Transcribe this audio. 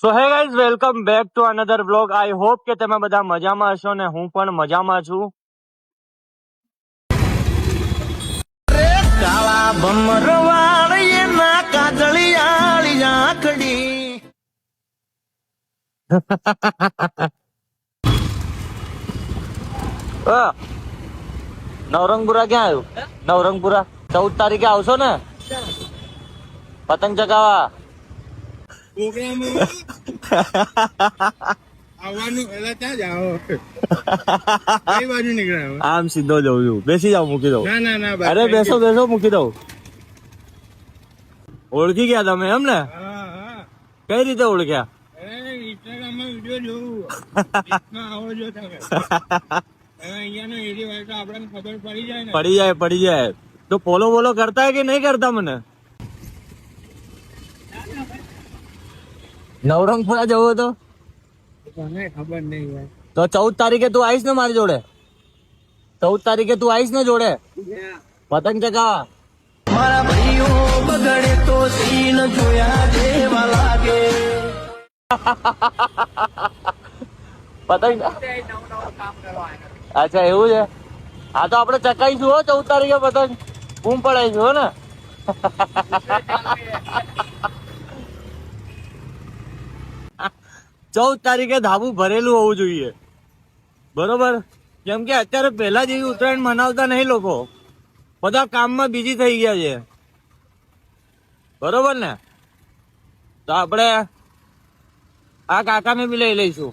So hey guys, welcome back to another blog. I hope કે તમે બધા મજામાં હશો ને હું પણ મજામાં છું. કાળા ભમરવાળી ના કાજળિયાળી આંખડી. નવરંગપુરા ક્યાં આવ્યું? નવરંગપુરા 14 તારીખે આવશો ને પતંગ ચગાવવા? આમ સીધો જઉં છું. બેસી જાવ, મૂકી દઉં. અરે બેસો બેસો, મૂકી દઉં. ઓળખી ગયા તમે એમ ને? કઈ રીતે ઓળખ્યા? પડી જાય. તો ફોલો બોલો કરતા કે નહીં કરતા મને? નવરંગપુરા જવું તો ખબર નહીં. તો 14 તારીખે તું આવીશ ને મારી જોડે? 14 તારીખે તું આવીશ ને જોડે પતંગ ચગાવવા? મારા ભાઈઓ બગડે તો સીન જોયા જેવા લાગે. પતંગ અચ્છા એવું છે. હા તો આપડે ચકાઈશું હો 14 તારીખે પતંગ. બૂમ પડાઈશું હો ને. 14 તારીખે ધાબુ ભરેલું હોવું જોઈએ, બરોબર? કેમ કે અત્યારે પહેલા જેવી ઉત્તરાયણ મનાવતા નહીં લોકો, બધા કામમાં બીજી થઈ ગયા છે, બરોબર ને? તો આપણે આ કાકાને બી લઈ લઈશું.